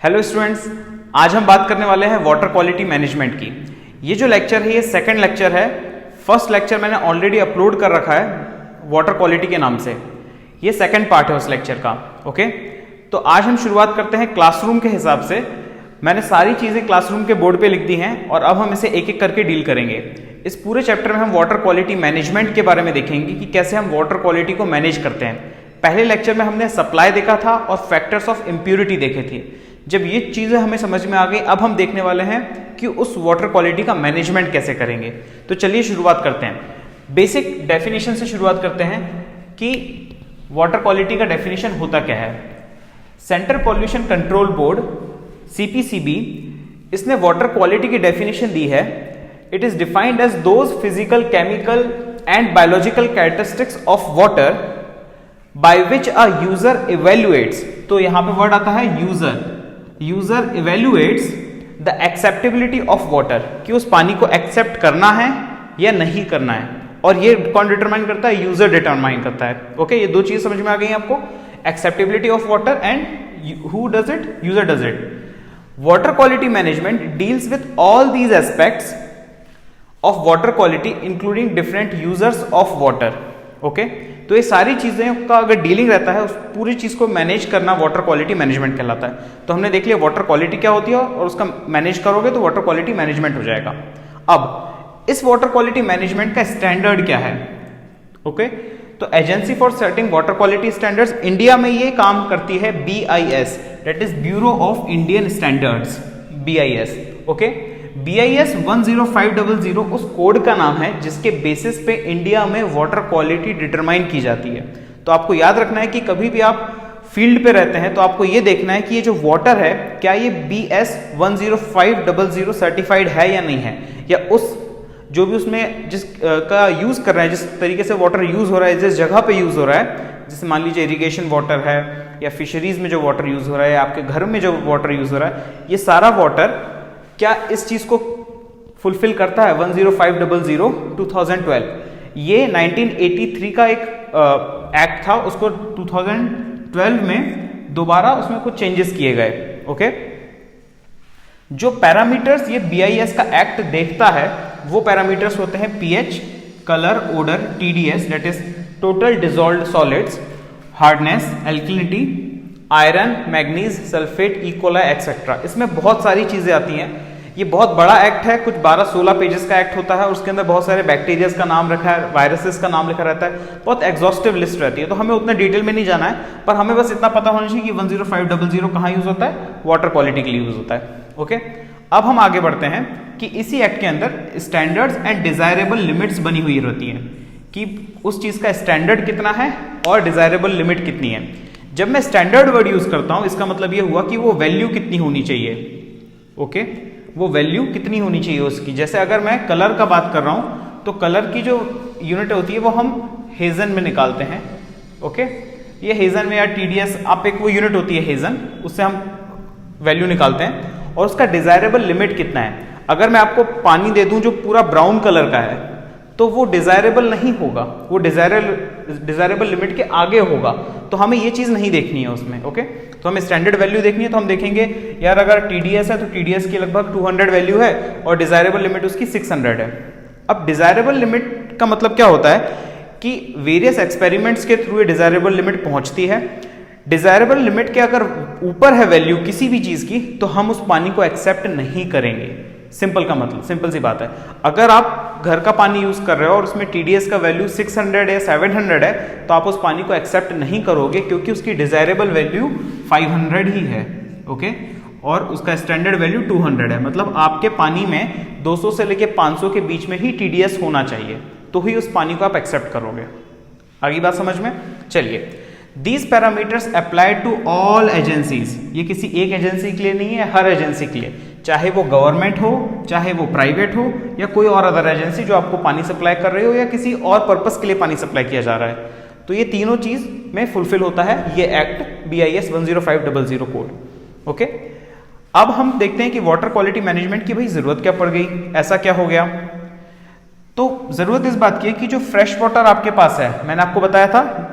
Hello students, आज हम बात करने वाले हैं वाटर क्वालिटी मैनेजमेंट की। ये जो लेक्चर है ये सेकंड लेक्चर है। फर्स्ट लेक्चर मैंने ऑलरेडी अपलोड कर रखा है वाटर क्वालिटी के नाम से। ये सेकंड पार्ट है उस लेक्चर का। ओके, तो आज हम शुरुआत करते हैं क्लासरूम के हिसाब से। मैंने सारी चीज़ें क्लासरूम के बोर्ड पे लिख दी हैं और अब हम इसे एक एक करके डील करेंगे। इस पूरे चैप्टर में हम वाटर क्वालिटी मैनेजमेंट के बारे में देखेंगे कि कैसे हम वाटर क्वालिटी को मैनेज करते हैं। पहले लेक्चर में हमने सप्लाई देखा था और फैक्टर्स ऑफ इम्प्योरिटी देखे थे। जब ये चीज़ें हमें समझ में आ गई, अब हम देखने वाले हैं कि उस वाटर क्वालिटी का मैनेजमेंट कैसे करेंगे। तो चलिए शुरुआत करते हैं। बेसिक डेफिनेशन से शुरुआत करते हैं कि वाटर क्वालिटी का डेफिनेशन होता क्या है। Central pollution control board CPCB, इसने वाटर क्वालिटी की डेफिनेशन दी है। It is defined as those physical, chemical and biological characteristics of water by which a user evaluates. तो यहां पे वर्ड आता है user evaluates the acceptability of water, कि उस पानी को एक्सेप्ट करना है या नहीं करना है। और ये कौन डिटरमाइन करता है? यूजर डिटरमाइन करता है। ओके, ये दो चीज समझ में आ गई आपको, acceptability of water and who does it? User does it. Water quality management deals with all these aspects of water quality including different users of water. Okay, तो ये सारी चीजें का अगर डीलिंग रहता है, उस पूरी चीज को मैनेज करना वाटर क्वालिटी मैनेजमेंट कहलाता है। तो हमने देख लिया वाटर क्वालिटी क्या होती है और उसका मैनेज करोगे तो वाटर क्वालिटी मैनेजमेंट हो जाएगा। अब इस वाटर क्वालिटी मैनेजमेंट का स्टैंडर्ड क्या है? ओके, तो agency for setting water quality standards, India में ये काम करती है BIS, that is bureau of Indian standards, BIS। Okay, BIS 10500 उस कोड का नाम है जिसके बेसिस पे इंडिया में वाटर क्वालिटी डिटरमाइन की जाती है। तो आपको याद रखना है कि कभी भी आप फील्ड पे रहते हैं तो आपको ये देखना है कि ये जो वाटर है क्या ये BS 10500 सर्टिफाइड है या नहीं है, या उस जो भी उसमें जिस का यूज कर रहे हैं, जिस तरीके से वाटर यूज हो रहा है, जिस जगह पे यूज हो रहा है, जैसे मान लीजिए इरिगेशन वाटर है या फिशरीज में जो वाटर यूज हो रहा है, आपके घर में जो वाटर यूज हो रहा है, ये सारा वाटर क्या इस चीज को फुलफिल करता है? 10500 2012, ये 1983 का एक एक्ट था, उसको 2012 में दोबारा उसमें कुछ चेंजेस किए गए। ओके, जो पैरामीटर्स ये BIS का एक्ट देखता है वो पैरामीटर्स होते हैं pH, colour, odour, TDS that is total dissolved solids, hardness, alkalinity, iron, manganese, sulphate, E coli etcetera. इसमें बहुत सारी चीजें आती हैं। ये बहुत बड़ा एक्ट है, कुछ 12-16 पेजेस का एक्ट होता है और उसके अंदर बहुत सारे बैक्टीरियाज का नाम रखा है, वायरसेस का नाम लिखा रहता है, बहुत एग्जॉस्टिव लिस्ट रहती है। तो हमें उतना डिटेल में नहीं जाना है, पर हमें बस इतना पता होना चाहिए कि 10500 कहाँ यूज होता है? वाटर क्वालिटी के लिए यूज होता है। ओके, अब हम आगे बढ़ते हैं कि इसी एक्ट के अंदर स्टैंडर्ड्स एंड डिजायरेबल लिमिट्स बनी हुई रहती हैं कि उस चीज का स्टैंडर्ड कितना है और डिजायरेबल लिमिट कितनी है। जब मैं स्टैंडर्ड वर्ड यूज करता हूं, इसका मतलब ये हुआ कि वो वैल्यू कितनी होनी चाहिए। ओके, वो वैल्यू कितनी होनी चाहिए उसकी। जैसे अगर मैं कलर का बात कर रहा हूं तो कलर की जो यूनिट होती है वो हम हेजन में निकालते हैं। ओके, ये हेजन में या TDS, आप एक वो यूनिट होती है हेजन, उससे हम वैल्यू निकालते हैं। और उसका डिजायरेबल लिमिट कितना है? अगर मैं आपको पानी दे दूं जो पूरा ब्राउन कलर का है तो वो डिजायरेबल नहीं होगा, वो डिजायरेबल लिमिट के आगे होगा। तो हमें ये चीज नहीं देखनी है उसमें। ओके, तो हमें स्टैंडर्ड वैल्यू देखनी है, तो हम देखेंगे यार अगर TDS है तो TDS की लगभग 200 वैल्यू है और डिजायरेबल लिमिट उसकी 600 है। अब डिजायरेबल लिमिट का मतलब क्या होता है कि वेरियस एक्सपेरिमेंट्स के थ्रू ये डिजायरेबल लिमिट पहुंचती है। डिजायरेबल लिमिट के अगर ऊपर है वैल्यू किसी भी चीज की तो हम उस पानी को एक्सेप्ट नहीं करेंगे। सिंपल का मतलब, सिंपल सी बात है। अगर आप घर का पानी यूज कर रहे हो और उसमें TDS का वैल्यू 600 या 700 है तो आप उस पानी को एक्सेप्ट नहीं करोगे, क्योंकि उसकी डिजायरेबल वैल्यू 500 ही है। ओके, और उसका स्टैंडर्ड वैल्यू 200 है। मतलब आपके पानी में 200 से लेके 500 के बीच में ही TDS होना चाहिए, तो ही उस पानी को आप एक्सेप्ट करोगे। आगे बात समझ में? चलिए, These parameters apply to all agencies। ये किसी एक एजेंसी के लिए नहीं है, हर एजेंसी के लिए, चाहे वो गवर्नमेंट हो, चाहे वो प्राइवेट हो, या कोई और अदर एजेंसी जो आपको पानी सप्लाई कर रही हो, या किसी और पर्पस के लिए पानी सप्लाई किया जा रहा है। तो ये तीनों चीज में फुलफिल होता है ये एक्ट BIS 10500 कोड। ओके, अब हम देखते हैं कि वाटर क्वालिटी मैनेजमेंट की भाई जरूरत क्या पड़ गई, ऐसा क्या हो गया। तो जरूरत इस बात की है कि जो फ्रेश वाटर आपके पास है, मैंने आपको बताया था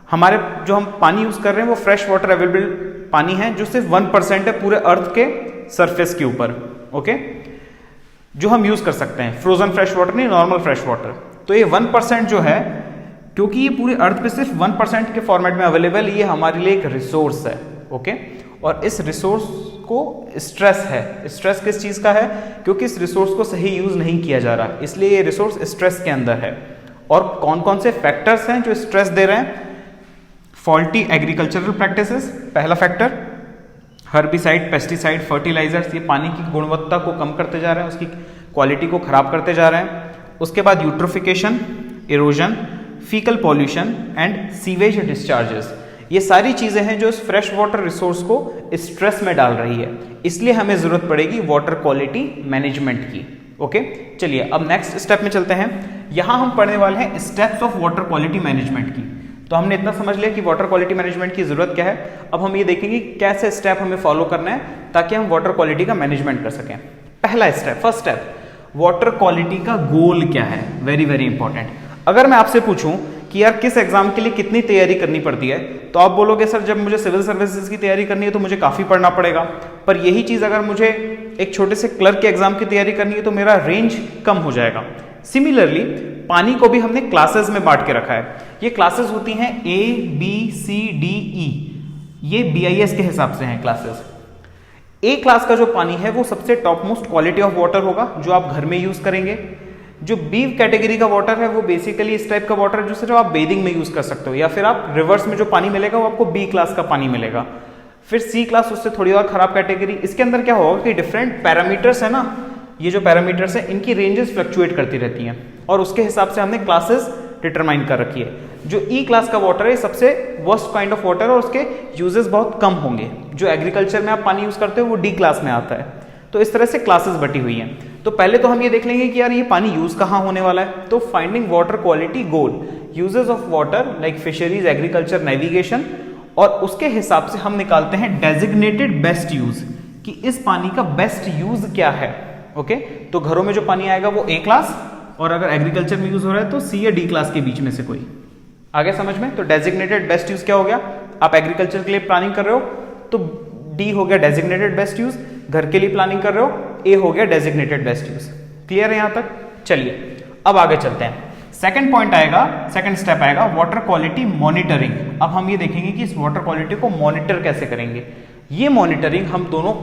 हमारे जो हम पानी यूज कर रहे हैं वो फ्रेश वाटर अवेलेबल पानी है जो सिर्फ 1% है पूरे अर्थ के सरफेस के ऊपर, ओके, जो हम यूज कर सकते हैं, फ्रोजन फ्रेश वाटर नहीं, नॉर्मल फ्रेश वाटर। तो ये 1% जो है, क्योंकि ये पूरे अर्थ पे सिर्फ 1% के फॉर्मेट में अवेलेबल, ये हमारे लिए एक रिसोर्स है, ओके। और इस रिसोर्स को स्ट्रेस है, स्ट्रेस किस चीज का है, क्योंकि इस रिसोर्स को सही यूज नहीं किया जा रहा, इसलिए ये रिसोर्स स्ट्रेस के अंदर है। और कौन कौन से फैक्टर्स हैं जो स्ट्रेस दे रहे हैं? फॉल्टी एग्रीकल्चरल प्रैक्टिसेस पहला फैक्टर, हर्बिसाइड, पेस्टिसाइड, फर्टिलाइजर्स, ये पानी की गुणवत्ता को कम करते जा रहे हैं, उसकी क्वालिटी को खराब करते जा रहे हैं। उसके बाद eutrophication, erosion, faecal pollution and sewage discharges, ये सारी चीजें हैं जो इस फ्रेश वाटर रिसोर्स को स्ट्रेस में डाल रही है, इसलिए हमें जरूरत पड़ेगी वाटर क्वालिटी मैनेजमेंट की, ओके। चलिए अब नेक्स्ट स्टेप में चलते हैं। यहां हम पढ़ने वाले हैं steps of water quality management की। तो हमने इतना समझ लिया कि वाटर क्वालिटी मैनेजमेंट की जरूरत क्या है। अब हम ये देखेंगे कैसे स्टेप हमें फॉलो करना है ताकि हम वाटर क्वालिटी का मैनेजमेंट कर सकें। पहला step, first step, water quality का गोल क्या है, वेरी वेरी इंपॉर्टेंट। अगर मैं आपसे पूछूं कि यार किस एग्जाम के लिए कितनी तैयारी करनी पड़ती है, तो आप बोलोगे सर जब मुझे सिविल सर्विसेज की तैयारी करनी है तो मुझे काफी पढ़ना पड़ेगा, पर यही चीज अगर मुझे एक छोटे से क्लर्क के एग्जाम की तैयारी करनी है तो मेरा रेंज कम हो जाएगा। सिमिलरली पानी को भी हमने क्लासेस में बांट के रखा है। ये क्लासेस होती हैं ABCDE, ये BIS के हिसाब से हैं क्लासेस। ए क्लास का जो पानी है वो सबसे top most quality of water होगा जो आप घर में यूज करेंगे। जो बी कैटेगरी का वाटर है वो बेसिकली इस टाइप का वाटर है जो सिर्फ आप बेदिंग में यूज कर सकते हो, या फिर आप रिवर्स में जो पानी मिलेगा वो आपको बी क्लास का पानी मिलेगा। फिर सी क्लास उससे थोड़ी और खराब कैटेगरी। इसके अंदर क्या होगा कि डिफरेंट पैरामीटर्स है ना, ये जो पैरामीटर्स है इनकी रेंजेस फ्लक्चुएट करती रहती हैं और उसके हिसाब से हमने क्लासेस डिटरमाइन कर रखी है। जो ई क्लास का वाटर है सबसे वर्स्ट काइंड ऑफ वाटर है और उसके यूजेस बहुत कम होंगे। जो एग्रीकल्चर में आप पानी यूज करते हो वो डी क्लास में आता है। तो इस तरह से क्लासेस बटी हुई हैं। तो पहले तो हम ये देख लेंगे कि यार ये पानी यूज कहाँ होने वाला है। तो finding water quality goal, uses of water like fisheries, agriculture, navigation, और उसके हिसाब से हम निकालते हैं डेजिग्नेटेड बेस्ट यूज कि इस पानी का बेस्ट यूज क्या है। ओके, तो घरों में जो पानी आएगा वो ए क्लास, और अगर एग्रीकल्चर में यूज हो रहा है तो सी या डी क्लास के बीच में से कोई। आगे समझ में? तो डेजिग्नेटेड बेस्ट यूज क्या हो गया? आप एग्रीकल्चर के लिए प्लानिंग कर रहे हो तो डी हो गया डेजिग्नेटेड बेस्ट यूज, घर के लिए प्लानिंग कर रहे हो ए हो गया डेजिग्नेटेड बेस्ट यूज। क्लियर है यहां तक? चलिए अब आगे चलते हैं। सेकंड पॉइंट आएगा, सेकंड स्टेप आएगा वाटर क्वालिटी मॉनिटरिंग। अब हम ये देखेंगे कि इस वाटर क्वालिटी को मॉनिटर कैसे करेंगे। ये मॉनिटरिंग हम दोनों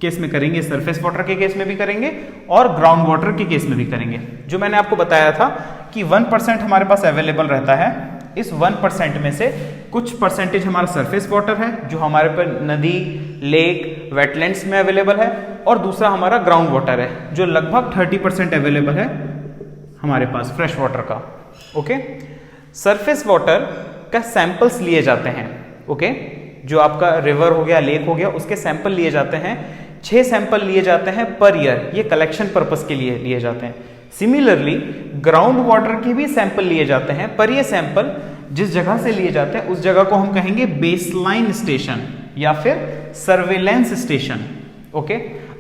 केस में करेंगे, सरफेस वाटर के केस में भी करेंगे और ग्राउंड वाटर के केस में भी करेंगे। जो मैंने आपको बताया था कि 1% हमारे पास अवेलेबल रहता है, इस 1% में से कुछ परसेंटेज हमारा सरफेस वाटर है जो हमारे पर नदी, लेक, वेटलैंड्स में अवेलेबल है, और दूसरा हमारा ग्राउंड वाटर है जो लगभग 30% अवेलेबल है हमारे पास फ्रेश वाटर का। ओके, सरफेस वाटर का सैंपल्स लिए जाते हैं। ओके, जो आपका रिवर हो गया, लेक हो गया, उसके सैंपल लिए जाते हैं। 6 सैंपल लिए जाते हैं पर ईयर, ये कलेक्शन पर्पस के लिए लिए जाते हैं। सिमिलरली ग्राउंड वाटर के भी सैंपल लिए जाते हैं, पर ये सैंपल जिस जगह से लिए जाते हैं उस जगह को हम कहेंगे बेसलाइन स्टेशन या फिर सर्वेलेंस स्टेशन। ओके,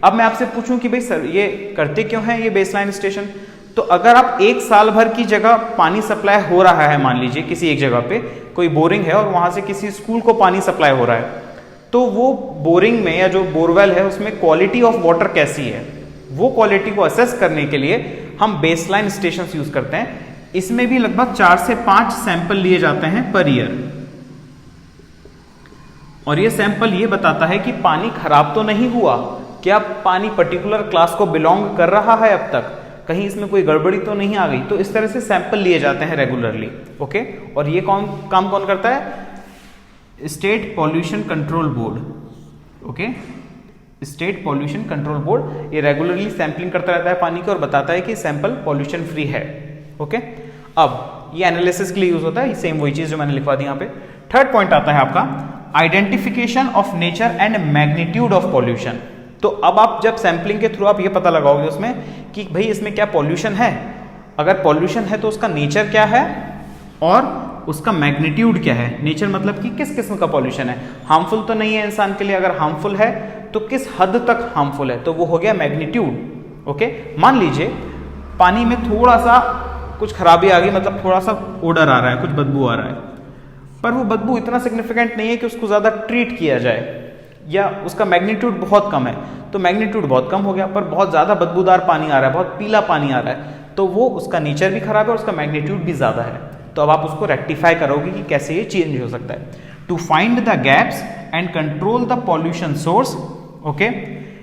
अब मैं आपसे पूछूं कि भाई सर ये करते क्यों है ये बेसलाइन स्टेशन? तो अगर आप एक साल भर की जगह पानी सप्लाई हो रहा है, मान लीजिए किसी एक जगह पे कोई बोरिंग है और वहां से किसी स्कूल को पानी सप्लाई हो रहा है, तो वो बोरिंग में या जो बोरवेल है उसमें क्वालिटी ऑफ वाटर कैसी है, वो क्वालिटी को असेस करने के लिए हम बेसलाइन स्टेशन यूज करते हैं। इसमें भी लगभग 4 से 5 सैंपल लिए जाते हैं पर ईयर, और ये सैंपल ये बताता है कि पानी खराब तो नहीं हुआ, क्या पानी पर्टिकुलर क्लास को बिलोंग कर रहा है अब तक, कहीं इसमें कोई गड़बड़ी तो नहीं आ गई। तो इस तरह से सैंपल लिए जाते हैं रेगुलरली। ओके, और ये काम कौन करता है? State pollution control board. Okay, state pollution control board ये रेगुलरली सैंपलिंग करता रहता है पानी की और बताता है कि सैंपल पॉल्यूशन फ्री है। ओके, अब ये एनालिसिस के लिए यूज होता है, सेम वही चीज जो मैंने लिखवा दी यहाँ पे। थर्ड पॉइंट आता है आपका identification of nature and magnitude of pollution. तो अब आप जब सैंपलिंग के थ्रू आप ये पता लगाओगे उसमें कि भाई इसमें क्या पॉल्यूशन है, अगर पॉल्यूशन है तो उसका नेचर क्या है और उसका मैग्नीट्यूड क्या है। नेचर मतलब कि किस किस्म का पॉल्यूशन है, हार्मफुल तो नहीं है इंसान के लिए, अगर हार्मफुल है तो किस हद तक हार्मफुल है, तो वो हो गया मैग्नीट्यूड। ओके, मान लीजिए पानी में थोड़ा सा कुछ खराबी आ गई, मतलब थोड़ा सा ओडर आ रहा है, कुछ बदबू आ रहा है, पर वो बदबू इतना सिग्निफिकेंट नहीं है कि उसको ज़्यादा ट्रीट किया जाए, या उसका मैग्नीट्यूड बहुत कम है, तो मैग्नीट्यूड बहुत कम हो गया, पर बहुत ज़्यादा बदबूदार पानी आ रहा है, बहुत पीला पानी आ रहा है, तो वो उसका नेचर भी खराब है और उसका मैग्नीट्यूड भी ज़्यादा है। तो अब आप उसको रेक्टिफाई करोगे कि कैसे ये चेंज हो सकता है। To find the gaps and control the pollution source, okay,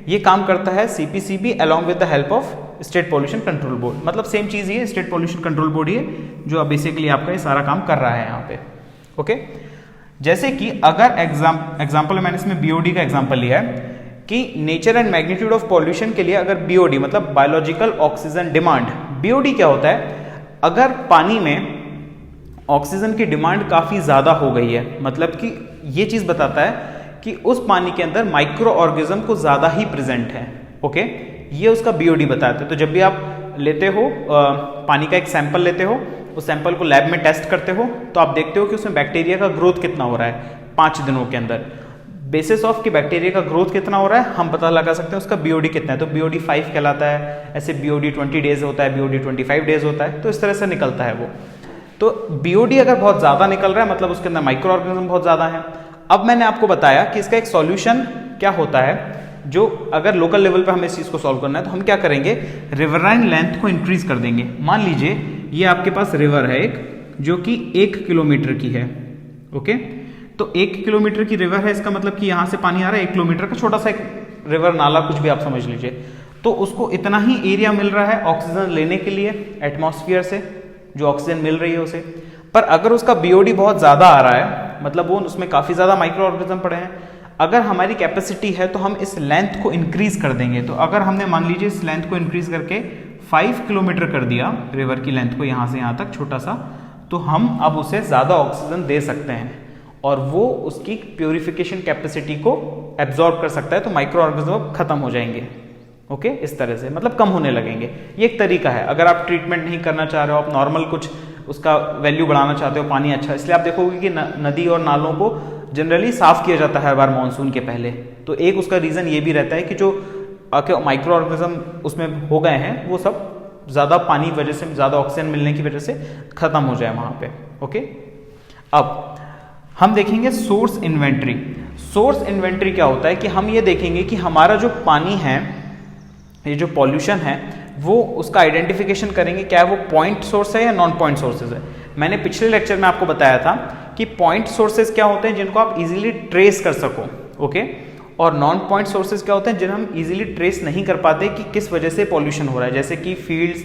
ये काम करता है CPCB along with the help of state pollution control board. मतलब सेम चीज़ ये स्टेट पॉल्यूशन कंट्रोल बोर्ड ही है जो अब बेसिकली आपका ये सारा काम कर रहा है यहाँ पे, ओके। जैसे कि अगर एग्जाम्पल मैंने इसमें BOD का एग्जाम्पल लिया है कि nature and magnitude of pollution के लिए अगर BOD मतलब बायोलॉजिकल ऑक्सीजन डिमांड, BOD क्या होता है, अगर पानी में ऑक्सीजन की डिमांड काफ़ी ज़्यादा हो गई है, मतलब कि ये चीज़ बताता है कि उस पानी के अंदर माइक्रो ऑर्गेनिज्म को ज़्यादा ही प्रेजेंट है, ओके, ये उसका BOD बताता है। तो जब भी आप लेते हो पानी का एक सैंपल लेते हो, उस सैंपल को लैब में टेस्ट करते हो, तो आप देखते हो कि उसमें बैक्टीरिया का ग्रोथ कितना हो रहा है 5 दिनों के अंदर। बेसिस ऑफ कि बैक्टीरिया का ग्रोथ कितना हो रहा है हम पता लगा सकते हैं उसका BOD कितना है। तो BOD 5 कहलाता है, ऐसे BOD 20 डेज होता है, BOD 25 डेज होता है, तो इस तरह से निकलता है वो। तो BOD अगर बहुत ज़्यादा निकल रहा है मतलब उसके अंदर माइक्रो ऑर्गेनिज्म बहुत ज़्यादा है। अब मैंने आपको बताया कि इसका एक सॉल्यूशन क्या होता है, जो अगर लोकल लेवल पे हमें इस चीज़ को सॉल्व करना है तो हम क्या करेंगे, रिवराइन लेंथ को इंक्रीज कर देंगे। मान लीजिए ये आपके पास रिवर है एक जो कि 1 किलोमीटर की है, ओके, तो 1 किलोमीटर की रिवर है, इसका मतलब कि यहाँ से पानी आ रहा है 1 किलोमीटर का छोटा सा एक रिवर नाला कुछ भी आप समझ लीजिए, तो उसको इतना ही एरिया मिल रहा है ऑक्सीजन लेने के लिए एटमॉस्फेयर से, जो ऑक्सीजन मिल रही है उसे। पर अगर उसका BOD बहुत ज़्यादा आ रहा है, मतलब वो उसमें काफ़ी ज़्यादा माइक्रो ऑर्गेनिज्म पड़े हैं, अगर हमारी कैपेसिटी है तो हम इस लेंथ को इंक्रीज कर देंगे। तो अगर हमने मान लीजिए इस लेंथ को इंक्रीज करके 5 किलोमीटर कर दिया, रिवर की लेंथ को यहाँ से यहाँ तक छोटा सा, तो हम अब उसे ज़्यादा ऑक्सीजन दे सकते हैं और वो उसकी प्योरिफिकेशन कैपेसिटी को एब्जॉर्ब कर सकता है, तो माइक्रो ऑर्गेनिज्म खत्म हो जाएंगे, ओके, इस तरह से मतलब कम होने लगेंगे। ये एक तरीका है। अगर आप ट्रीटमेंट नहीं करना चाह रहे हो, आप नॉर्मल कुछ उसका वैल्यू बढ़ाना चाहते हो, पानी अच्छा, इसलिए आप देखोगे कि नदी और नालों को जनरली साफ किया जाता है हर बार मानसून के पहले। तो एक उसका रीज़न ये भी रहता है कि जो माइक्रो ऑर्गेनिज्म उसमें हो गए हैं वो सब ज़्यादा पानी वजह से, ज़्यादा ऑक्सीजन मिलने की वजह से ख़त्म हो जाए वहाँ पे, ओके। अब हम देखेंगे सोर्स इन्वेंट्री। सोर्स इन्वेंट्री क्या होता है कि हम ये देखेंगे कि हमारा जो पानी है, ये जो पॉल्यूशन है, वो उसका आइडेंटिफिकेशन करेंगे क्या वो पॉइंट सोर्स है या नॉन पॉइंट सोर्सेज है। मैंने पिछले लेक्चर में आपको बताया था कि पॉइंट सोर्सेज क्या होते हैं जिनको आप इजीली ट्रेस कर सको, ओके, और नॉन पॉइंट सोर्सेज क्या होते हैं जिन्हें हम इजीली ट्रेस नहीं कर पाते कि किस वजह से पॉल्यूशन हो रहा है, जैसे कि फील्ड्स,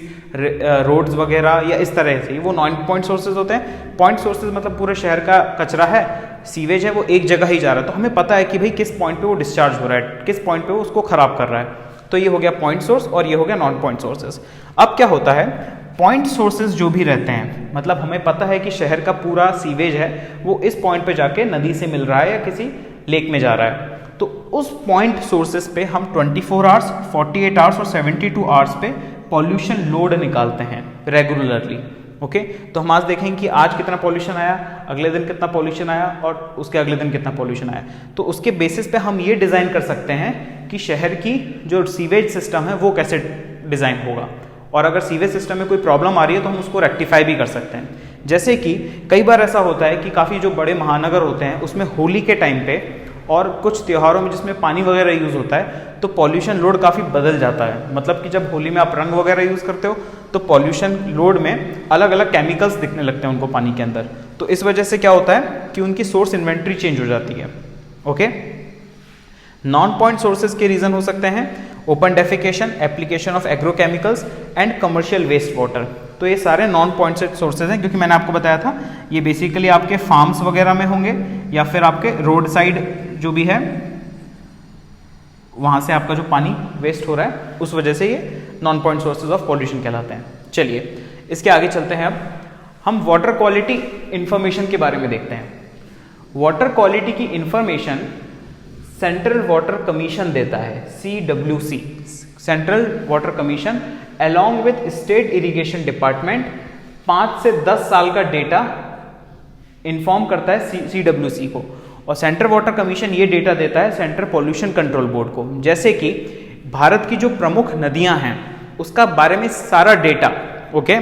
रोड्स वगैरह या इस तरह से, वो नॉन पॉइंट सोर्सेज होते हैं। पॉइंट सोर्सेज मतलब पूरे शहर का कचरा है, सीवेज है, वो एक जगह ही जा रहा है, तो हमें पता है कि भाई किस पॉइंट पे वो डिस्चार्ज हो रहा है, किस पॉइंट पे वो उसको खराब कर रहा है। तो ये हो गया पॉइंट सोर्स और ये हो गया नॉन पॉइंट सोर्सेज। अब क्या होता है, पॉइंट सोर्सेज जो भी रहते हैं, मतलब हमें पता है कि शहर का पूरा सीवेज है वो इस पॉइंट पे जाके नदी से मिल रहा है या किसी लेक में जा रहा है, तो उस पॉइंट सोर्सेज पे हम 24 आवर्स, 48 आवर्स और 72 आवर्स पे पॉल्यूशन लोड निकालते हैं रेगुलरली, ओके। तो हम आज देखेंगे कि आज कितना पॉल्यूशन आया, अगले दिन कितना पॉल्यूशन आया और उसके अगले दिन कितना पॉल्यूशन आया। तो उसके बेसिस पे हम ये डिज़ाइन कर सकते हैं कि शहर की जो सीवेज सिस्टम है वो कैसे डिज़ाइन होगा, और अगर सीवेज सिस्टम में कोई प्रॉब्लम आ रही है तो हम उसको रेक्टिफाई भी कर सकते हैं। जैसे कि कई बार ऐसा होता है कि काफ़ी जो बड़े महानगर होते हैं उसमें होली के टाइम पे और कुछ त्योहारों में जिसमें पानी वगैरह यूज़ होता है तो पॉल्यूशन लोड काफ़ी बदल जाता है। मतलब कि जब होली में आप रंग वगैरह यूज़ करते हो तो पॉल्यूशन लोड में अलग अलग केमिकल्स दिखने लगते हैं उनको पानी के अंदर, तो इस वजह से क्या होता है कि उनकी सोर्स इन्वेंट्री चेंज हो जाती है, ओके। नॉन पॉइंट सोर्सेज के रीज़न हो सकते हैं open defecation, application of agrochemicals and commercial waste water. तो ये सारे नॉन पॉइंट सोर्सेज हैं, क्योंकि मैंने आपको बताया था ये बेसिकली आपके फार्म्स वगैरह में होंगे या फिर आपके रोड साइड जो भी है वहाँ से आपका जो पानी वेस्ट हो रहा है उस वजह से ये non point sources of pollution कहलाते हैं। चलिए इसके आगे चलते हैं। अब हम वाटर क्वालिटी इंफॉर्मेशन के बारे में देखते हैं। वाटर क्वालिटी की इंफॉर्मेशन सेंट्रल वाटर कमीशन देता है, CWC, central water commission, along with state irrigation department 5 से 10 साल का डेटा इन्फॉर्म करता है CWC को, और सेंट्रल वाटर कमीशन ये डेटा देता है सेंट्रल पॉल्यूशन कंट्रोल बोर्ड को। जैसे कि भारत की जो प्रमुख नदियां हैं उसका बारे में सारा डेटा, ओके,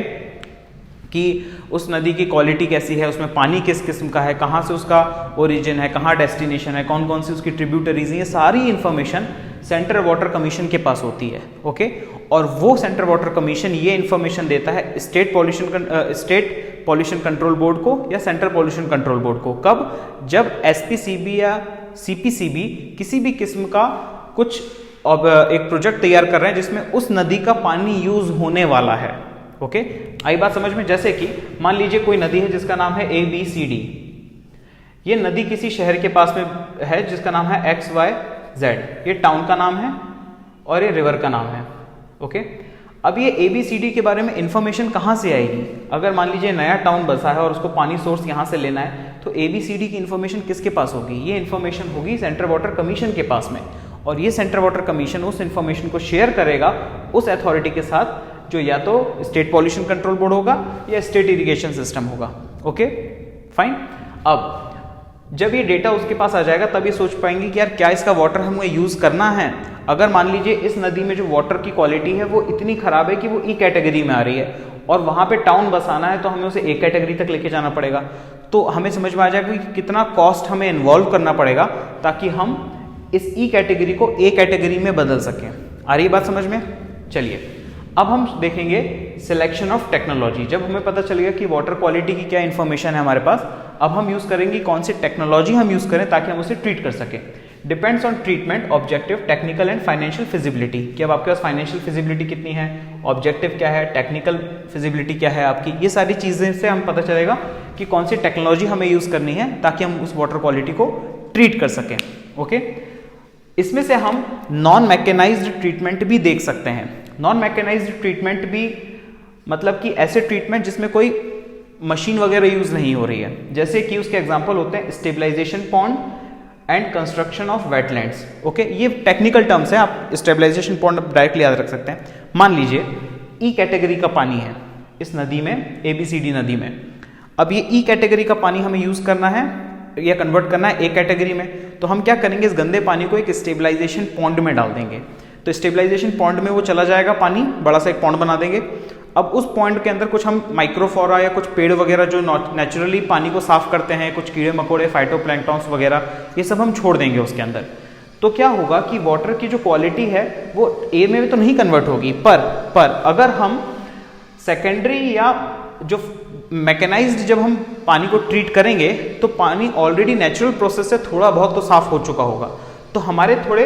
कि उस नदी की क्वालिटी कैसी है, उसमें पानी किस किस्म का है, कहाँ से उसका ओरिजिन है, कहाँ डेस्टिनेशन है, कौन कौन सी उसकी ट्रिब्यूटरीज हैं, ये सारी इंफॉर्मेशन सेंट्रल वाटर कमीशन के पास होती है। ओके, और वो सेंट्रल वाटर कमीशन ये इंफॉर्मेशन देता है स्टेट पॉल्यूशन कंट्रोल बोर्ड को या सेंट्रल पॉल्यूशन कंट्रोल बोर्ड को। कब? जब एसपीसीबी या सीपीसीबी किसी भी किस्म का कुछ अब एक प्रोजेक्ट तैयार कर रहे हैं जिसमें उस नदी का पानी यूज होने वाला है। ओके, आई बात समझ में? जैसे कि मान लीजिए कोई नदी है जिसका नाम है ABCD, ये नदी किसी शहर के पास में है जिसका नाम है XYZ, ये टाउन का नाम है और ये रिवर का नाम है। ओके, अब ये ABCD के बारे में इंफॉर्मेशन कहाँ से आएगी? अगर मान लीजिए नया टाउन बसा है और उसको पानी सोर्स यहाँ से लेना है तो ABCD की इंफॉर्मेशन किसके पास होगी? ये इंफॉर्मेशन होगी सेंट्रल वाटर कमीशन के पास में, और ये सेंट्रल वाटर कमीशन उस इंफॉर्मेशन को शेयर करेगा उस अथॉरिटी के साथ जो या तो स्टेट पॉल्यूशन कंट्रोल बोर्ड होगा या स्टेट इरिगेशन सिस्टम होगा। Okay fine. अब जब ये डेटा उसके पास आ जाएगा तब ये सोच पाएंगे कि यार क्या इसका वाटर हमें यूज करना है। अगर मान लीजिए इस नदी में जो वाटर की क्वालिटी है वो इतनी खराब है कि वो ई कैटेगरी में आ रही है और वहां पे टाउन बसाना है तो हमें उसे ए कैटेगरी तक लेके जाना पड़ेगा, तो हमें समझ में आ जाएगा कि कितना कॉस्ट हमें इन्वॉल्व करना पड़ेगा ताकि हम इस ई कैटेगरी को ए कैटेगरी में बदल सकें। आ रही है बात समझ में? चलिए अब हम देखेंगे सिलेक्शन ऑफ टेक्नोलॉजी। जब हमें पता चलेगा कि वाटर क्वालिटी की क्या इन्फॉर्मेशन है हमारे पास, अब हम यूज करेंगे कौन सी टेक्नोलॉजी हम यूज करें ताकि हम उसे ट्रीट कर सकें। Depends on treatment, objective, technical and financial feasibility, कि अब आपके पास फाइनेंशियल फिजिबिलिटी कितनी है, ऑब्जेक्टिव क्या है, टेक्निकल फिजिबिलिटी क्या है आपकी, ये सारी चीजें से हम पता चलेगा कि कौन सी टेक्नोलॉजी हमें यूज करनी है ताकि हम उस वाटर क्वालिटी को ट्रीट कर सकें। ओके, इसमें से हम नॉन मैकेनाइज्ड ट्रीटमेंट भी देख सकते हैं। नॉन मैकेनाइज्ड ट्रीटमेंट भी मतलब कि ऐसे ट्रीटमेंट जिसमें कोई मशीन वगैरह यूज नहीं हो रही है, जैसे कि उसके एग्जांपल होते हैं stabilization pond and construction of wetlands. Okay, ये टेक्निकल टर्म्स है, आप स्टेबलाइजेशन पॉन्ड डायरेक्टली याद रख सकते हैं। मान लीजिए ई कैटेगरी का पानी है इस नदी में, ABCD नदी में। अब ये ई कैटेगरी का पानी हमें यूज करना है या कन्वर्ट करना है ए कैटेगरी में, तो हम क्या करेंगे, इस गंदे पानी को एक स्टेबलाइजेशन पॉन्ड में डाल देंगे। तो स्टेबलाइजेशन पॉन्ड में वो चला जाएगा पानी, बड़ा सा एक पॉन्ड बना देंगे। अब उस पॉन्ड के अंदर कुछ हम माइक्रोफोरा या कुछ पेड़ वगैरह जो नेचुरली पानी को साफ करते हैं, कुछ कीड़े मकोड़े, फाइटोप्लैंक्टन्स वगैरह, ये सब हम छोड़ देंगे उसके अंदर। तो क्या होगा कि वाटर की जो क्वालिटी है वो ए में तो नहीं कन्वर्ट होगी, पर अगर हम सेकेंडरी या जो मैकेनाइज्ड जब हम पानी को ट्रीट करेंगे तो पानी ऑलरेडी नेचुरल प्रोसेस से थोड़ा बहुत तो साफ हो चुका होगा, तो हमारे थोड़े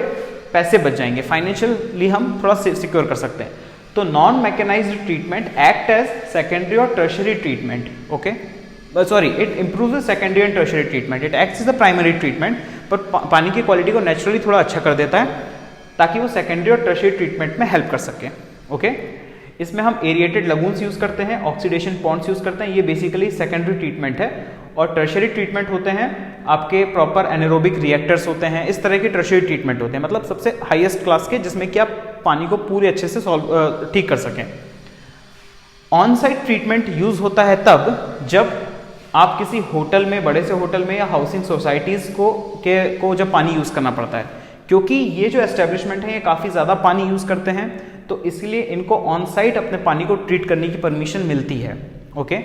पैसे बच जाएंगे, फाइनेंशियली हम थोड़ा सिक्योर कर सकते हैं। तो non mechanised treatment act as secondary और tertiary treatment. Okay, sorry, it improves the secondary and tertiary treatment, it acts as the primary treatment, पर पानी की क्वालिटी को नेचुरली थोड़ा अच्छा कर देता है ताकि वो सेकेंडरी और टर्शियरी ट्रीटमेंट में हेल्प कर सके। ओके, इसमें हम एरिएटेड लगून्स यूज करते हैं, ऑक्सीडेशन पॉन्ड्स यूज करते हैं, ये बेसिकली सेकेंडरी ट्रीटमेंट है। और टर्शियरी ट्रीटमेंट होते हैं आपके प्रॉपर एनारोबिक रिएक्टर्स होते हैं, इस तरह के टर्शियरी ट्रीटमेंट होते हैं, मतलब सबसे हाईएस्ट क्लास के, जिसमें कि आप पानी को पूरे अच्छे से ठीक कर सकें। ऑन साइट ट्रीटमेंट यूज होता है तब जब आप किसी होटल में, बड़े से होटल में या हाउसिंग सोसाइटीज को जब पानी यूज करना पड़ता है, क्योंकि ये जो एस्टेब्लिशमेंट है ये काफी ज्यादा पानी यूज करते हैं, तो इसलिए इनको ऑन साइट अपने पानी को ट्रीट करने की परमिशन मिलती है। Okay,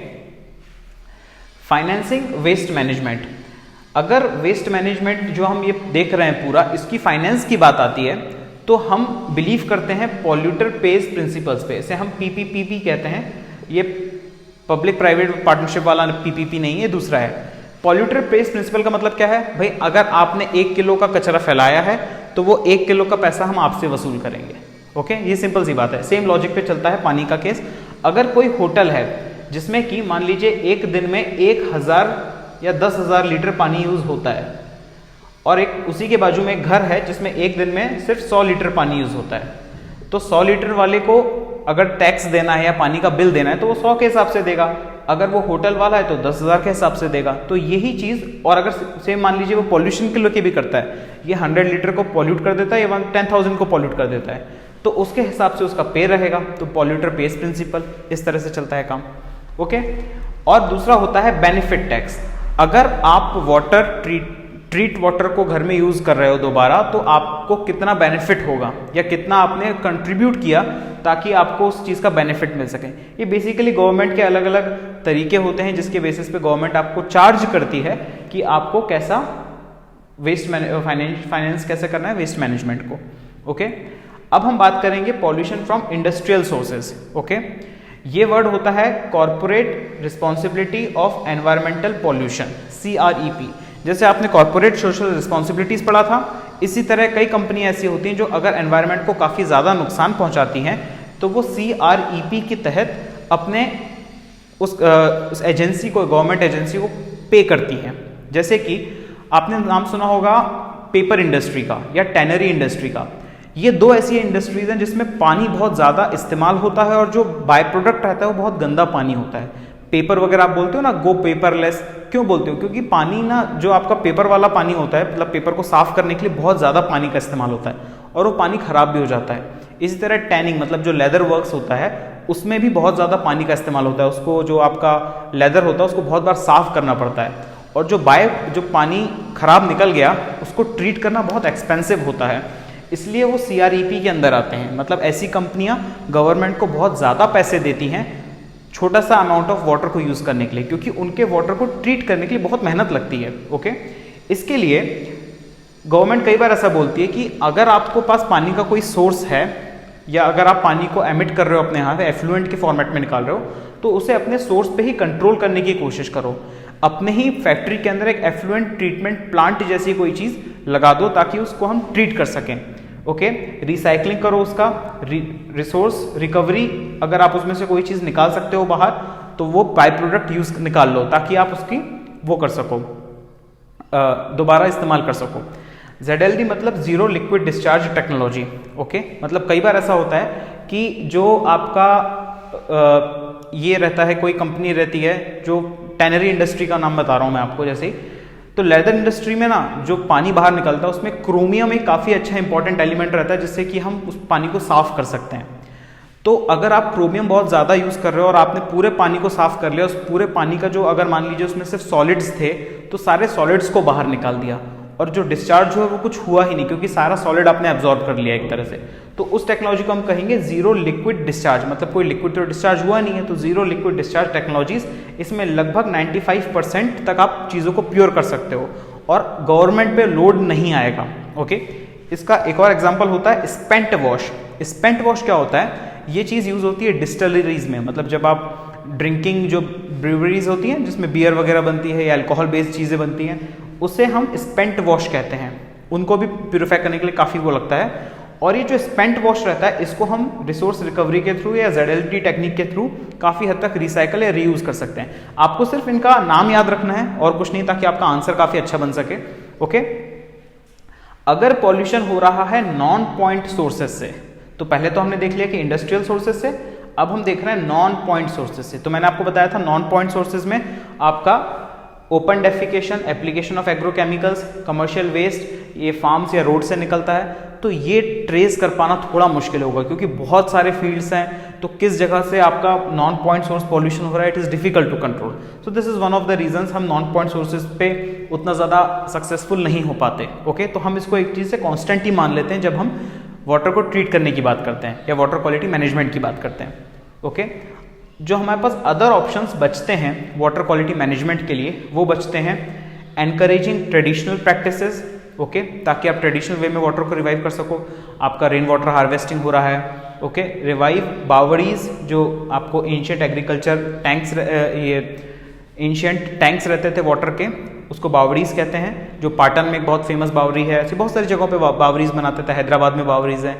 financing waste management. अगर वेस्ट मैनेजमेंट जो हम ये देख रहे हैं पूरा, इसकी फाइनेंस की बात आती है तो हम बिलीव करते हैं पॉल्यूटर पेज प्रिंसिपल्स पे, इसे हम PPP कहते हैं। ये पब्लिक प्राइवेट पार्टनरशिप वाला PPP नहीं है, दूसरा है। पॉल्यूटर पेज प्रिंसिपल का मतलब क्या है भाई, अगर आपने 1 किलो का कचरा फैलाया है तो वो 1 किलो का पैसा हम आपसे वसूल करेंगे। ओके, ये सिंपल सी बात है। सेम लॉजिक पे चलता है पानी का केस। अगर कोई होटल है जिसमें कि मान लीजिए एक दिन में 1000 या 10,000 लीटर पानी यूज होता है, और एक उसी के बाजू में एक घर है जिसमें एक दिन में सिर्फ 100 लीटर पानी यूज होता है, तो 100 लीटर वाले को अगर टैक्स देना है या पानी का बिल देना है तो वो 100 के हिसाब से देगा, अगर वो होटल वाला है तो 10,000 के हिसाब से देगा। तो यही चीज, और अगर सेम मान लीजिए वो पॉल्यूशन के लिए भी करता है, ये 100 लीटर को पॉल्यूट कर देता है या 10,000 को पॉल्यूट कर देता है, तो उसके हिसाब से उसका पे रहेगा। तो पॉल्यूटर पेज प्रिंसिपल, इस तरह से चलता है काम। ओके, और दूसरा होता है बेनिफिट टैक्स। अगर आप वाटर ट्रीट वाटर को घर में यूज़ कर रहे हो दोबारा, तो आपको कितना बेनिफिट होगा या कितना आपने कंट्रीब्यूट किया ताकि आपको उस चीज़ का बेनिफिट मिल सके। ये बेसिकली गवर्नमेंट के अलग अलग तरीके होते हैं जिसके बेसिस पे गवर्नमेंट आपको चार्ज करती है कि आपको कैसा वेस्ट फाइनेंस कैसे करना है वेस्ट मैनेजमेंट को। ओके, अब हम बात करेंगे pollution from industrial sources. Okay, ये वर्ड होता है corporate responsibility of environmental pollution, CREP। जैसे आपने कॉर्पोरेट सोशल रिस्पॉन्सिबिलिटीज पढ़ा था, इसी तरह कई कंपनियां ऐसी होती हैं जो अगर एनवायरनमेंट को काफ़ी ज़्यादा नुकसान पहुंचाती हैं तो वो CREP के तहत अपने उस एजेंसी को, गवर्नमेंट एजेंसी को पे करती हैं। जैसे कि आपने नाम सुना होगा पेपर इंडस्ट्री का या टैनरी इंडस्ट्री का। ये दो ऐसी इंडस्ट्रीज हैं जिसमें पानी बहुत ज़्यादा इस्तेमाल होता है और जो बाय प्रोडक्ट रहता है वो बहुत गंदा पानी होता है। पेपर वगैरह आप बोलते हो ना, गो पेपरलेस, क्यों बोलते हो? क्योंकि पानी ना, जो आपका पेपर वाला पानी होता है, मतलब पेपर को साफ करने के लिए बहुत ज़्यादा पानी का इस्तेमाल होता है और वो पानी खराब भी हो जाता है। इसी तरह टैनिंग, मतलब जो लेदर वर्क्स होता है, उसमें भी बहुत ज़्यादा पानी का इस्तेमाल होता है। उसको, जो आपका लेदर होता है, उसको बहुत बार साफ करना पड़ता है। और जो पानी खराब निकल गया उसको ट्रीट करना बहुत एक्सपेंसिव होता है, इसलिए वो CREP के अंदर आते हैं। मतलब ऐसी कंपनियां गवर्नमेंट को बहुत ज़्यादा पैसे देती हैं छोटा सा अमाउंट ऑफ वाटर को यूज़ करने के लिए, क्योंकि उनके वाटर को ट्रीट करने के लिए बहुत मेहनत लगती है। ओके, इसके लिए गवर्नमेंट कई बार ऐसा बोलती है कि अगर आपको पास पानी का कोई सोर्स है या अगर आप पानी को एमिट कर रहे हो अपने यहाँ से, एफ्लुएंट के फॉर्मेट में निकाल रहे हो, तो उसे अपने सोर्स पे ही कंट्रोल करने की कोशिश करो। अपने ही फैक्ट्री के अंदर एक एफ्लुएंट ट्रीटमेंट प्लांट जैसी कोई चीज़ लगा दो ताकि उसको हम ट्रीट कर सकें। ओके, रिसाइकलिंग करो उसका, रिसोर्स रिकवरी, अगर आप उसमें से कोई चीज़ निकाल सकते हो बाहर तो वो बाय प्रोडक्ट यूज निकाल लो ताकि आप उसकी वो कर सको, दोबारा इस्तेमाल कर सको। ZLD मतलब zero liquid discharge technology. Okay, मतलब कई बार ऐसा होता है कि जो आपका ये रहता है, कोई कंपनी रहती है, जो टैनरी इंडस्ट्री का नाम बता रहा हूँ मैं आपको, जैसे तो लेदर इंडस्ट्री में ना जो पानी बाहर निकलता है उसमें क्रोमियम एक काफ़ी अच्छा इंपॉर्टेंट एलिमेंट रहता है जिससे कि हम उस पानी को साफ कर सकते हैं। तो अगर आप क्रोमियम बहुत ज़्यादा यूज़ कर रहे हो और आपने पूरे पानी को साफ कर लिया, उस पूरे पानी का जो, अगर मान लीजिए उसमें सिर्फ सॉलिड्स थे तो सारे सॉलिड्स को बाहर निकाल दिया और जो डिस्चार्ज हुआ वो कुछ हुआ ही नहीं क्योंकि सारा सॉलिड आपने एब्जॉर्ब कर लिया एक तरह से। तो उस टेक्नोलॉजी को हम कहेंगे जीरो लिक्विड डिस्चार्ज, मतलब कोई लिक्विड तो डिस्चार्ज हुआ नहीं है, तो जीरो लिक्विड डिस्चार्ज टेक्नोलॉजीज, इसमें लगभग 95% तक आप चीज़ों को प्योर कर सकते हो और गवर्नमेंट पे लोड नहीं आएगा। ओके, इसका एक और एग्जांपल होता है स्पेंट वॉश। स्पेंट वॉश क्या होता है? ये चीज़ यूज़ होती है डिस्टिलरीज में, मतलब जब आप ड्रिंकिंग, जो ब्रूवरीज होती हैं जिसमें बियर वगैरह बनती है या अल्कोहल बेस्ड चीज़ें बनती हैं, उसे हम स्पेंट वॉश कहते हैं। उनको भी प्यूरिफाई करने के लिए काफ़ी वो लगता है। और ये जो स्पेंट वॉश रहता है इसको हम रिसोर्स रिकवरी के थ्रू या ZLD टेक्निक के थ्रू काफ़ी हद तक रिसाइकल या रीयूज़ कर सकते हैं। आपको सिर्फ इनका नाम याद रखना है और कुछ नहीं, ताकि आपका आंसर काफ़ी अच्छा बन सके। ओके, अगर पॉल्यूशन हो रहा है नॉन पॉइंट सोर्सेज से, तो पहले तो हमने देख लिया कि इंडस्ट्रियल सोर्सेज से, अब हम देख रहे हैं नॉन पॉइंट सोर्सेज से। तो मैंने आपको बताया था नॉन पॉइंट सोर्सेज में आपका open defecation, application of agrochemicals, commercial waste, ये फार्म्स या रोड से निकलता है, तो ये ट्रेस कर पाना थोड़ा मुश्किल होगा क्योंकि बहुत सारे फील्ड्स हैं, तो किस जगह से आपका नॉन पॉइंट सोर्स पॉल्यूशन हो रहा है, it is difficult to control. So this is one of the reasons हम नॉन पॉइंट सोर्सेज पे उतना ज़्यादा सक्सेसफुल नहीं हो पाते। ओके, तो हम इसको एक चीज़ से कॉन्स्टेंट ही मान लेते हैं जब हम वाटर को ट्रीट करने की बात करते हैं या वाटर क्वालिटी मैनेजमेंट की बात करते हैं। ओके, जो हमारे पास अदर ऑप्शंस बचते हैं वाटर क्वालिटी मैनेजमेंट के लिए, वो बचते हैं एनकरेजिंग ट्रेडिशनल प्रैक्टिसेस। ओके, ताकि आप ट्रेडिशनल वे में वाटर को रिवाइव कर सको। आपका रेन वाटर हार्वेस्टिंग हो रहा है। ओके, रिवाइव बावड़ीज, जो आपको एंशिएंट एग्रीकल्चर टैंक्स, ये एंशिएंट टैंक्स रहते थे वाटर के, उसको बावड़ीज कहते हैं, जो पाटन में एक बहुत फेमस बावड़ी है। ऐसी बहुत सारी जगहों पे बावड़ीज बनाते थे। हैदराबाद में बावड़ीज है,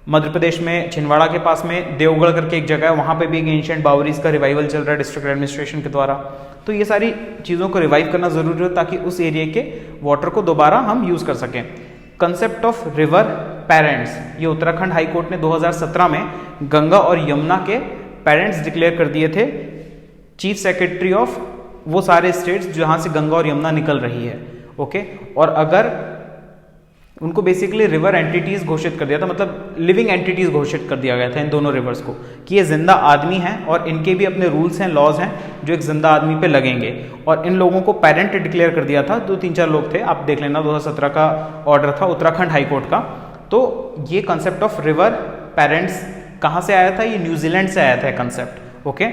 मध्य प्रदेश में छिंदवाड़ा के पास में देवगढ़ करके एक जगह है, वहाँ पे भी एक एंशिएंट बावड़ीज का रिवाइवल चल रहा है डिस्ट्रिक्ट एडमिनिस्ट्रेशन के द्वारा। तो ये सारी चीज़ों को रिवाइव करना ज़रूरी है ताकि उस एरिया के वाटर को दोबारा हम यूज़ कर सकें। कंसेप्ट ऑफ रिवर पेरेंट्स, ये उत्तराखंड हाई कोर्ट ने 2017 में गंगा और यमुना के पेरेंट्स डिक्लेयर कर दिए थे, चीफ सेक्रेटरी ऑफ वो सारे स्टेट्स जहाँ से गंगा और यमुना निकल रही है। ओके, और अगर उनको बेसिकली रिवर एंटिटीज घोषित कर दिया था, मतलब लिविंग एंटिटीज घोषित कर दिया गया था इन दोनों रिवर्स को कि ये जिंदा आदमी हैं और इनके भी अपने रूल्स हैं, लॉज हैं जो एक जिंदा आदमी पे लगेंगे। और इन लोगों को पेरेंट डिक्लेयर कर दिया था, 2-3-4 लोग थे, आप देख लेना, 2017 का ऑर्डर था उत्तराखंड हाईकोर्ट का। तो ये कंसेप्ट ऑफ रिवर पेरेंट्स कहाँ से आया था? ये न्यूजीलैंड से आया था कंसेप्ट। ओके,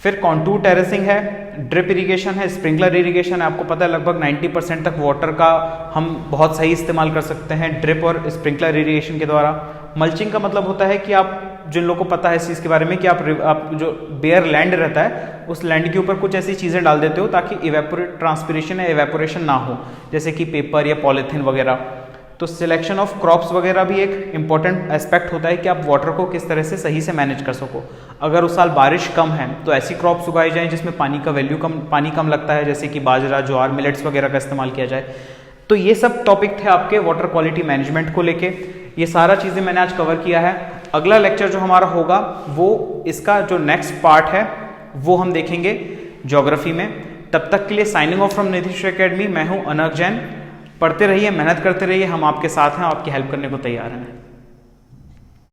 फिर कॉन्टूर टेरेसिंग है, ड्रिप इरिगेशन है, स्प्रिंकलर इरिगेशन है। आपको पता है लगभग 90% तक वाटर का हम बहुत सही इस्तेमाल कर सकते हैं ड्रिप और स्प्रिंकलर इरिगेशन के द्वारा। मल्चिंग का मतलब होता है कि आप, जिन लोगों को पता है इस चीज़ के बारे में, कि आप जो बेयर लैंड रहता है उस लैंड के ऊपर कुछ ऐसी चीज़ें डाल देते हो ताकि ट्रांसपिरेशन या इवेपोरेशन ना हो, जैसे कि पेपर या पॉलीथीन वगैरह। तो सिलेक्शन ऑफ क्रॉप्स वगैरह भी एक इंपॉर्टेंट एस्पेक्ट होता है कि आप वाटर को किस तरह से सही से मैनेज कर सको। अगर उस साल बारिश कम है तो ऐसी क्रॉप्स उगाई जाएं जिसमें पानी कम लगता है, जैसे कि बाजरा, ज्वार, मिलेट्स वगैरह का इस्तेमाल किया जाए। तो ये सब टॉपिक थे आपके वाटर क्वालिटी मैनेजमेंट को लेके। ये सारा चीज़ें मैंने आज कवर किया है। अगला लेक्चर जो हमारा होगा वो इसका जो नेक्स्ट पार्ट है वो हम देखेंगे ज्योग्राफी में। तब तक के लिए signing off from Nitish academy, मैं हूँ अनक जैन। पढ़ते रहिए, मेहनत करते रहिए, हम आपके साथ हैं, आपकी हेल्प करने को तैयार हैं।